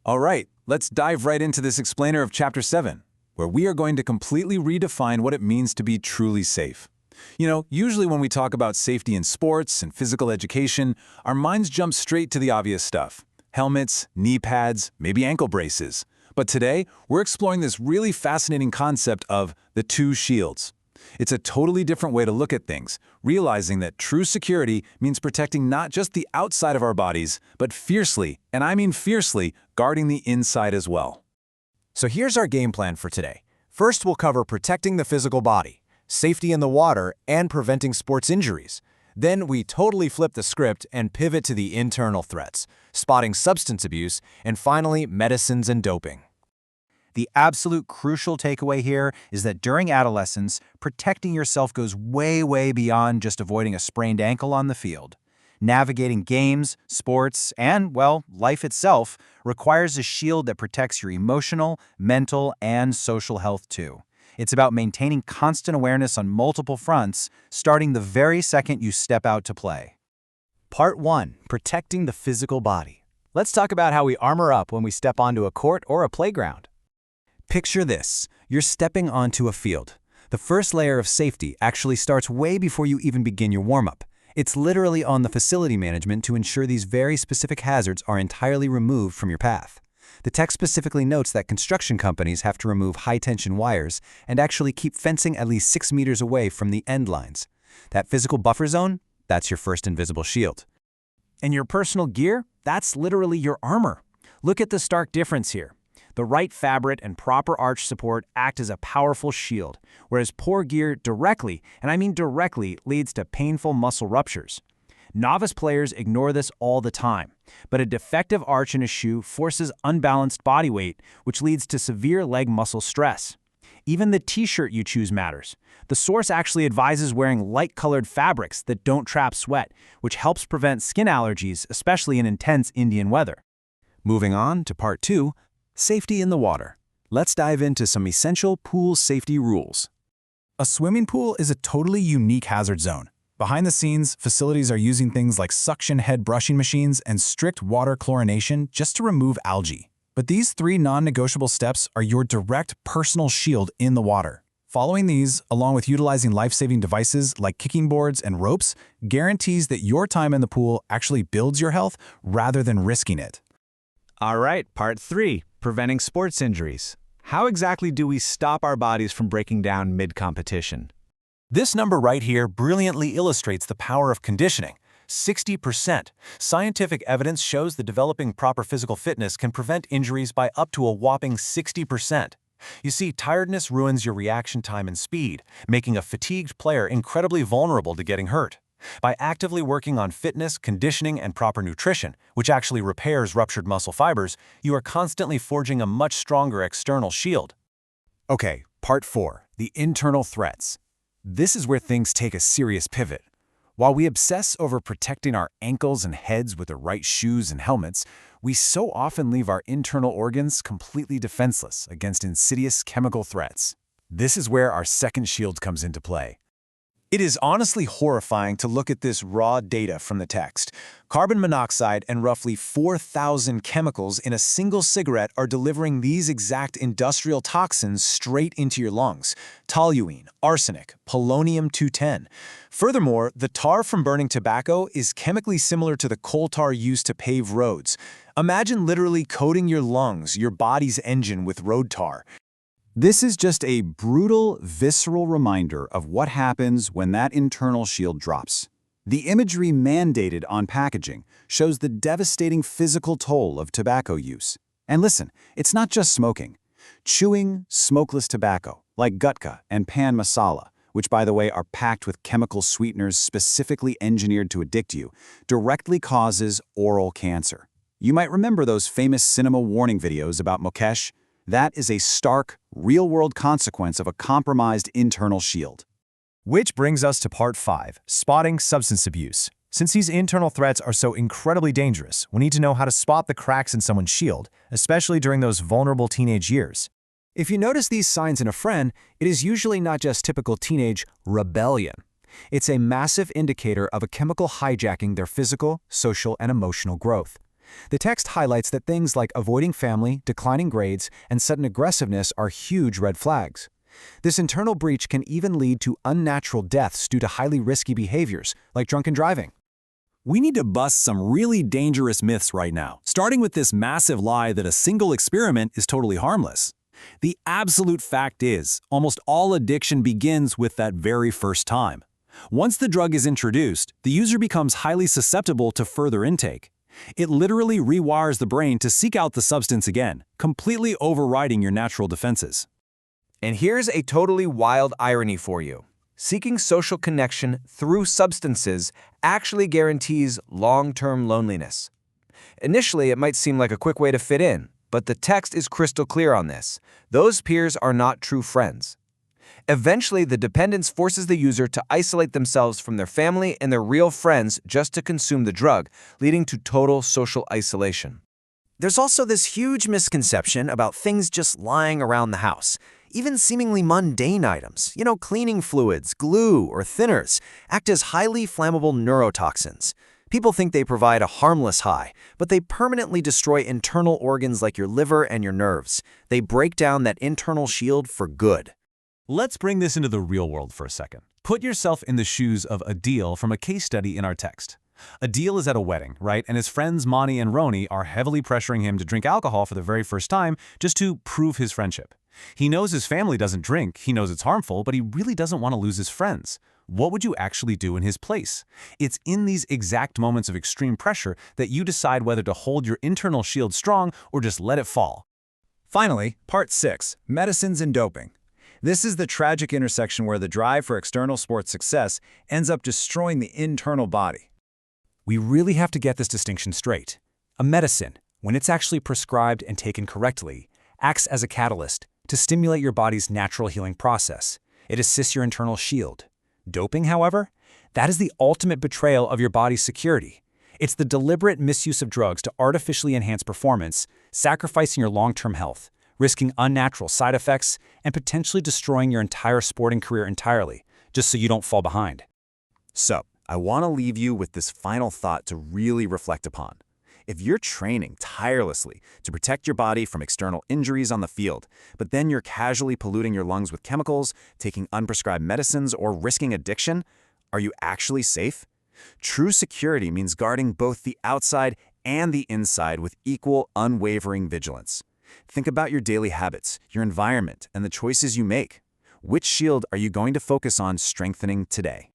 All right, let's dive right into this explainer of Chapter 7, where we are going to completely redefine what it means to be truly safe. Usually when we talk about safety in sports and physical education, our minds jump straight to the obvious stuff. Helmets, knee pads, maybe ankle braces. But today, we're exploring this really fascinating concept of the two shields. It's a totally different way to look at things, realizing that true security means protecting not just the outside of our bodies, but fiercely, and I mean fiercely, guarding the inside as well. So here's our game plan for today. First, we'll cover protecting the physical body, safety in the water, and preventing sports injuries. Then we totally flip the script and pivot to the internal threats, spotting substance abuse, and finally, medicines and doping. The absolute crucial takeaway here is that during adolescence, protecting yourself goes way beyond just avoiding a sprained ankle on the field. Navigating games, sports, and, well, life itself requires a shield that protects your emotional, mental, and social health too. It's about maintaining constant awareness on multiple fronts, starting the very second you step out to play. Part 1. Protecting the physical body. Let's talk about how we armor up when we step onto a court or a playground. Picture this. You're stepping onto a field. The first layer of safety actually starts way before you even begin your warm-up. It's literally on the facility management to ensure these very specific hazards are entirely removed from your path. The text specifically notes that construction companies have to remove high-tension wires and actually keep fencing at least 6 meters away from the end lines. That physical buffer zone, that's your first invisible shield. And your personal gear, that's literally your armor. Look at the stark difference here. The right fabric and proper arch support act as a powerful shield, whereas poor gear directly, and I mean directly, leads to painful muscle ruptures. Novice players ignore this all the time, but a defective arch in a shoe forces unbalanced body weight, which leads to severe leg muscle stress. Even the t-shirt you choose matters. The source actually advises wearing light-colored fabrics that don't trap sweat, which helps prevent skin allergies, especially in intense Indian weather. Moving on to Part 2, Safety in the water. Let's dive into some essential pool safety rules. A swimming pool is a totally unique hazard zone. Behind the scenes, facilities are using things like suction head brushing machines and strict water chlorination just to remove algae. But these 3 non-negotiable steps are your direct personal shield in the water. Following these, along with utilizing life-saving devices like kicking boards and ropes, guarantees that your time in the pool actually builds your health rather than risking it. All right, Part 3. Preventing sports injuries. How exactly do we stop our bodies from breaking down mid-competition? This number right here brilliantly illustrates the power of conditioning. 60%. Scientific evidence shows that developing proper physical fitness can prevent injuries by up to a whopping 60%. You see, tiredness ruins your reaction time and speed, making a fatigued player incredibly vulnerable to getting hurt. By actively working on fitness, conditioning, and proper nutrition, which actually repairs ruptured muscle fibers, you are constantly forging a much stronger external shield. Okay, Part 4. The internal threats. This is where things take a serious pivot. While we obsess over protecting our ankles and heads with the right shoes and helmets, we so often leave our internal organs completely defenseless against insidious chemical threats. This is where our second shield comes into play. It is honestly horrifying to look at this raw data from the text. Carbon monoxide and roughly 4,000 chemicals in a single cigarette are delivering these exact industrial toxins straight into your lungs. Toluene, arsenic, polonium-210. Furthermore, the tar from burning tobacco is chemically similar to the coal tar used to pave roads. Imagine literally coating your lungs, your body's engine, with road tar. This is just a brutal, visceral reminder of what happens when that internal shield drops. The imagery mandated on packaging shows the devastating physical toll of tobacco use. And listen, it's not just smoking. Chewing smokeless tobacco, like gutka and pan masala, which by the way are packed with chemical sweeteners specifically engineered to addict you, directly causes oral cancer. You might remember those famous cinema warning videos about Mukesh. That is a stark, real-world consequence of a compromised internal shield. Which brings us to Part 5, Spotting Substance Abuse. Since these internal threats are so incredibly dangerous, we need to know how to spot the cracks in someone's shield, especially during those vulnerable teenage years. If you notice these signs in a friend, it is usually not just typical teenage rebellion. It's a massive indicator of a chemical hijacking their physical, social, and emotional growth. The text highlights that things like avoiding family, declining grades, and sudden aggressiveness are huge red flags. This internal breach can even lead to unnatural deaths due to highly risky behaviors, like drunken driving. We need to bust some really dangerous myths right now, starting with this massive lie that a single experiment is totally harmless. The absolute fact is, almost all addiction begins with that very first time. Once the drug is introduced, the user becomes highly susceptible to further intake. It literally rewires the brain to seek out the substance again, completely overriding your natural defenses. And here's a totally wild irony for you. Seeking social connection through substances actually guarantees long-term loneliness. Initially, it might seem like a quick way to fit in, but the text is crystal clear on this. Those peers are not true friends. Eventually, the dependence forces the user to isolate themselves from their family and their real friends just to consume the drug, leading to total social isolation. There's also this huge misconception about things just lying around the house. Even seemingly mundane items, cleaning fluids, glue, or thinners, act as highly flammable neurotoxins. People think they provide a harmless high, but they permanently destroy internal organs like your liver and your nerves. They break down that internal shield for good. Let's bring this into the real world for a second. Put yourself in the shoes of Adil from a case study in our text. Adil is at a wedding, right? And his friends Mani and Roni are heavily pressuring him to drink alcohol for the very first time just to prove his friendship. He knows his family doesn't drink, he knows it's harmful, but he really doesn't want to lose his friends. What would you actually do in his place? It's in these exact moments of extreme pressure that you decide whether to hold your internal shield strong or just let it fall. Finally, Part 6, Medicines and Doping. This is the tragic intersection where the drive for external sports success ends up destroying the internal body. We really have to get this distinction straight. A medicine, when it's actually prescribed and taken correctly, acts as a catalyst to stimulate your body's natural healing process. It assists your internal shield. Doping, however, that is the ultimate betrayal of your body's security. It's the deliberate misuse of drugs to artificially enhance performance, sacrificing your long-term health, risking unnatural side effects, and potentially destroying your entire sporting career entirely, just so you don't fall behind. So, I want to leave you with this final thought to really reflect upon. If you're training tirelessly to protect your body from external injuries on the field, but then you're casually polluting your lungs with chemicals, taking unprescribed medicines, or risking addiction, are you actually safe? True security means guarding both the outside and the inside with equal, unwavering vigilance. Think about your daily habits, your environment, and the choices you make. Which shield are you going to focus on strengthening today?